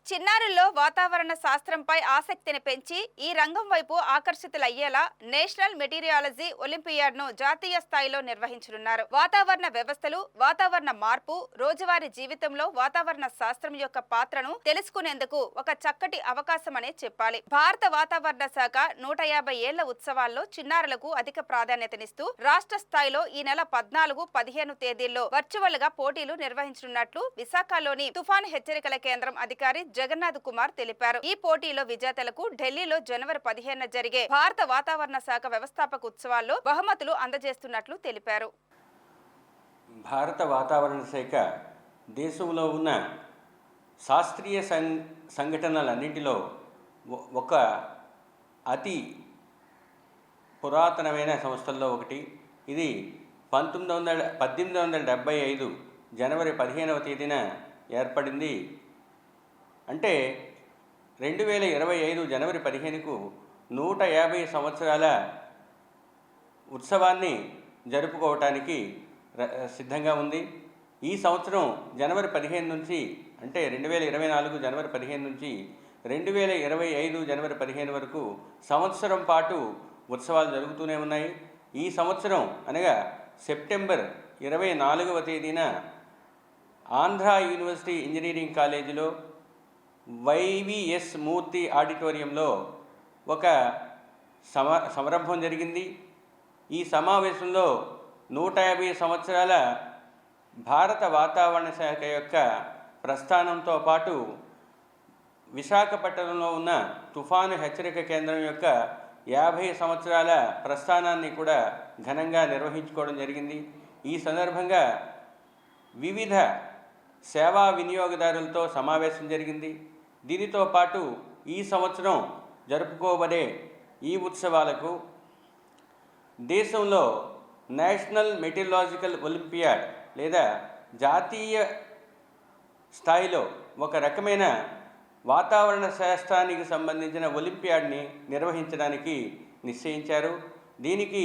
చిన్నారుల్లో వాతావరణ శాస్త్రంపై ఆసక్తిని పెంచి ఈ రంగం వైపు ఆకర్షితులయ్యేలా నేషనల్ మెటీరియాలజీ ఒలింపియాడ్ను జాతీయ స్థాయిలో నిర్వహించనున్నారు. వాతావరణ వ్యవస్థలు, వాతావరణ మార్పు, రోజువారీ జీవితంలో వాతావరణ శాస్త్రం యొక్క పాత్రను తెలుసుకునేందుకు ఒక చక్కటి అవకాశమనే చెప్పాలి. భారత వాతావరణ శాఖ 150 ఏళ్ల ఉత్సవాల్లో చిన్నారులకు అధిక ప్రాధాన్యతనిస్తూ రాష్ట్ర స్థాయిలో ఈ నెల 14, 15 తేదీల్లో వర్చువల్ గా పోటీలు నిర్వహించనున్నట్లు విశాఖలోని తుఫాను హెచ్చరికల కేంద్రం అధికారి జగన్నాథ్ కుమార్ తెలిపారు. ఈ పోటీలో విజేతలకు ఢిల్లీలో జనవరి 15న జరిగే భారత వాతావరణ శాఖ వ్యవస్థాపక ఉత్సవాల్లో బహుమతులు అందజేస్తున్నట్లు తెలిపారు. భారత వాతావరణ శాఖ దేశంలో ఉన్న శాస్త్రీయ సంఘటనలన్నింటిలో ఒక అతి పురాతనమైన సంస్థల్లో ఒకటి. ఇది 1875 జనవరి 15వ తేదీన ఏర్పడింది. అంటే 2025 జనవరి 15కు 150 సంవత్సరాల ఉత్సవాన్ని జరుపుకోవటానికి సిద్ధంగా ఉంది. ఈ సంవత్సరం జనవరి 15 నుంచి, అంటే 2024 జనవరి 15 నుంచి 2025 జనవరి 15 వరకు సంవత్సరం పాటు ఉత్సవాలు జరుగుతూనే ఉన్నాయి. ఈ సంవత్సరం అనగా సెప్టెంబర్ 24వ తేదీన ఆంధ్ర యూనివర్సిటీ ఇంజనీరింగ్ కాలేజీలో వైవిఎస్ మూర్తి ఆడిటోరియంలో ఒక సంరంభం జరిగింది. ఈ సమావేశంలో 150 సంవత్సరాల భారత వాతావరణ శాఖ యొక్క ప్రస్థానంతో పాటు విశాఖపట్నంలో ఉన్న తుఫాను హెచ్చరిక కేంద్రం యొక్క 50 సంవత్సరాల ప్రస్థానాన్ని కూడా ఘనంగా నిర్వహించుకోవడం జరిగింది. ఈ సందర్భంగా వివిధ సేవా వినియోగదారులతో సమావేశం జరిగింది. దీనితో పాటు ఈ సంవత్సరం జరుపుకోబడే ఈ ఉత్సవాలకు దేశంలో నేషనల్ మెటీరియాలజికల్ ఒలింపియాడ్ లేదా జాతీయ స్థాయిలో ఒక రకమైన వాతావరణ శాస్త్రానికి సంబంధించిన ఒలింపియాడ్ని నిర్వహించడానికి నిశ్చయించారు. దీనికి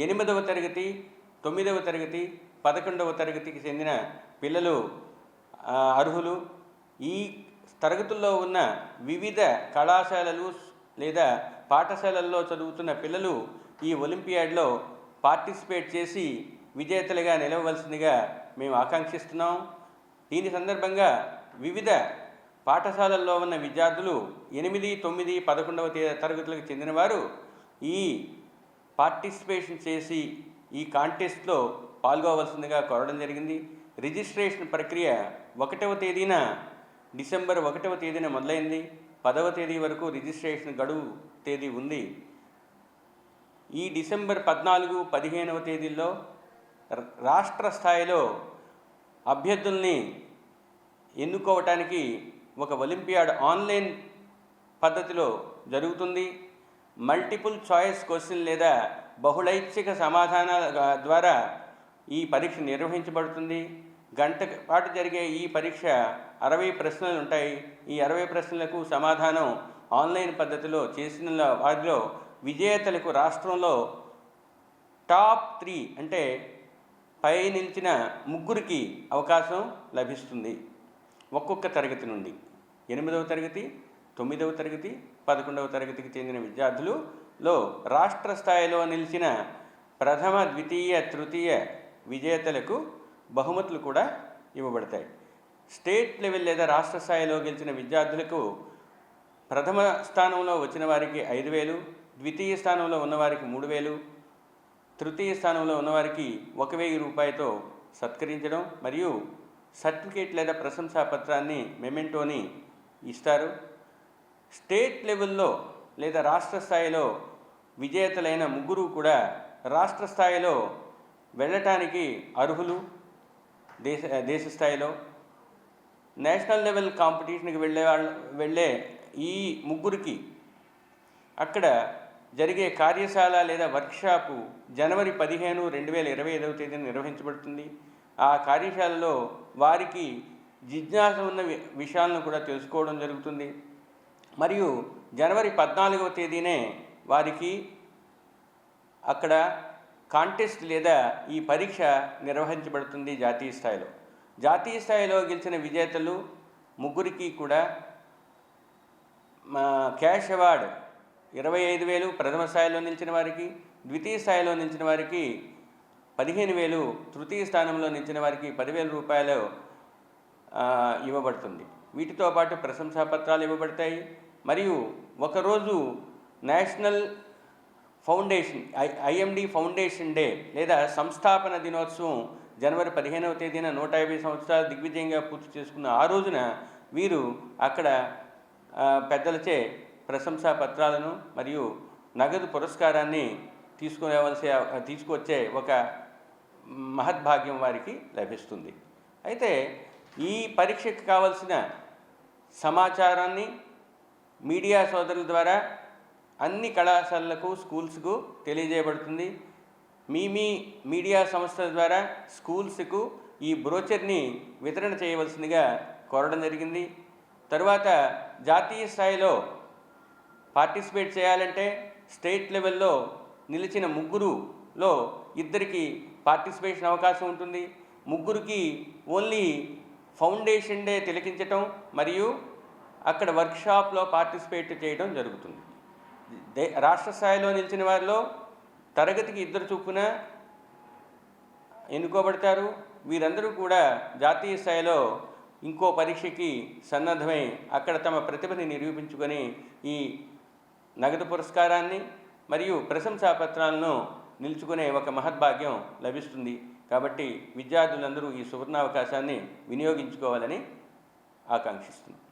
8వ తరగతి, 9వ తరగతి, 11వ తరగతికి చెందిన పిల్లలు అర్హులు. ఈ తరగతుల్లో ఉన్న వివిధ కళాశాలలు లేదా పాఠశాలల్లో చదువుతున్న పిల్లలు ఈ ఒలింపియాడ్లో పార్టిసిపేట్ చేసి విజేతలుగా నిలవవలసిందిగా మేము ఆకాంక్షిస్తున్నాం. దీని సందర్భంగా వివిధ పాఠశాలల్లో ఉన్న విద్యార్థులు 8, 9, 11వ తరగతులకు చెందిన వారు ఈ పార్టిసిపేషన్ చేసి ఈ కాంటెస్ట్లో పాల్గొవలసిందిగా కోరడం జరిగింది. రిజిస్ట్రేషన్ ప్రక్రియ 1వ తేదీన డిసెంబర్ 1వ తేదీన మొదలైంది. 10వ తేదీ వరకు రిజిస్ట్రేషన్ గడువు తేదీ ఉంది. ఈ డిసెంబర్ 14, 15వ తేదీల్లో రాష్ట్ర స్థాయిలో అభ్యర్థుల్ని ఎన్నుకోవటానికి ఒక ఒలింపియాడ్ ఆన్లైన్ పద్ధతిలో జరుగుతుంది. మల్టిపుల్ చాయిస్ క్వశ్చన్ లేదా బహుళైచ్ఛిక సమాధానాల ద్వారా ఈ పరీక్ష నిర్వహించబడుతుంది. గంట పాటు జరిగే ఈ పరీక్ష 60 ప్రశ్నలు ఉంటాయి. ఈ 60 ప్రశ్నలకు సమాధానం ఆన్లైన్ పద్ధతిలో చేసిన వారిలో విజేతలకు రాష్ట్రంలో టాప్ 3 అంటే పై నిలిచిన 3కి అవకాశం లభిస్తుంది. ఒక్కొక్క తరగతి నుండి 8వ తరగతి, 9వ తరగతి, 11వ తరగతికి చెందిన విద్యార్థులలో రాష్ట్ర స్థాయిలో నిలిచిన ప్రథమ, ద్వితీయ, తృతీయ విజేతలకు బహుమతులు కూడా ఇవ్వబడతాయి. స్టేట్ లెవెల్ లేదా రాష్ట్ర స్థాయిలో గెలిచిన విద్యార్థులకు ప్రథమ స్థానంలో వచ్చిన వారికి 5,000, ద్వితీయ స్థానంలో ఉన్నవారికి 3,000, తృతీయ స్థానంలో ఉన్నవారికి 1,000 రూపాయలతో సత్కరించడం మరియు సర్టిఫికేట్ లేదా ప్రశంసా పత్రాన్ని, మెమెంటోని ఇస్తారు. స్టేట్ లెవెల్లో లేదా రాష్ట్ర స్థాయిలో విజేతలైన 3 కూడా రాష్ట్ర స్థాయిలో వెళ్ళటానికి అర్హులు. దేశ స్థాయిలో నేషనల్ లెవెల్ కాంపిటీషన్కి వెళ్ళే ఈ 3కి అక్కడ జరిగే కార్యశాల లేదా వర్క్షాపు జనవరి 15, 2025వ తేదీన నిర్వహించబడుతుంది. ఆ కార్యశాలలో వారికి జిజ్ఞాస ఉన్న విషయాలను కూడా తెలుసుకోవడం జరుగుతుంది. మరియు జనవరి 14వ తేదీనే వారికి అక్కడ కాంటెస్ట్ లేదా ఈ పరీక్ష నిర్వహించబడుతుంది జాతీయ స్థాయిలో. జాతీయ స్థాయిలో గెలిచిన విజేతలు ముగ్గురికి కూడా క్యాష్ అవార్డ్ 25,000 ప్రథమ స్థాయిలో నిలిచిన వారికి, ద్వితీయ స్థాయిలో నిలిచిన వారికి 15,000, తృతీయ స్థానంలో నిలిచిన వారికి 10,000 రూపాయలు ఇవ్వబడుతుంది. వీటితో పాటు ప్రశంసా పత్రాలు ఇవ్వబడతాయి. మరియు ఒకరోజు national foundation IMD foundation day లేదా సంస్థాపన దినోత్సవం జనవరి 15వ తేదీన 150 సంవత్సరాలు దిగ్విజయంగా పూర్తి చేసుకున్న ఆ రోజున వీరు అక్కడ పెద్దలచే ప్రశంసా పత్రాలను మరియు నగదు పురస్కారాన్ని తీసుకువచ్చే ఒక మహద్భాగ్యం వారికి లభిస్తుంది. అయితే ఈ పరీక్షకు కావలసిన సమాచారాన్ని మీడియా సోదరుల ద్వారా అన్ని కళాశాలలకు, స్కూల్స్కు తెలియజేయబడుతుంది. మీ మీడియా సంస్థల ద్వారా స్కూల్స్కు ఈ బ్రోచర్ని వితరణ చేయవలసిందిగా కోరడం జరిగింది. తరువాత జాతీయ స్థాయిలో పార్టిసిపేట్ చేయాలంటే స్టేట్ లెవెల్లో నిలిచిన ముగ్గురులో ఇద్దరికి పార్టిసిపేషన్ అవకాశం ఉంటుంది. ముగ్గురికి ఓన్లీ ఫౌండేషన్ డే తిలకించటం మరియు అక్కడ వర్క్షాప్లో పార్టిసిపేట్ చేయడం జరుగుతుంది. రాష్ట్ర స్థాయిలో నిలిచిన వారిలో తరగతికి 2 చొప్పున ఎన్నుకోబడతారు. వీరందరూ కూడా జాతీయ స్థాయిలో ఇంకో పరీక్షకి సన్నద్ధమై అక్కడ తమ ప్రతిభని నిరూపించుకొని ఈ నగదు పురస్కారాన్ని మరియు ప్రశంసా పత్రాలను నిలుచుకునే ఒక మహద్భాగ్యం లభిస్తుంది. కాబట్టి విద్యార్థులందరూ ఈ సువర్ణావకాశాన్ని వినియోగించుకోవాలని ఆకాంక్షిస్తున్నాను.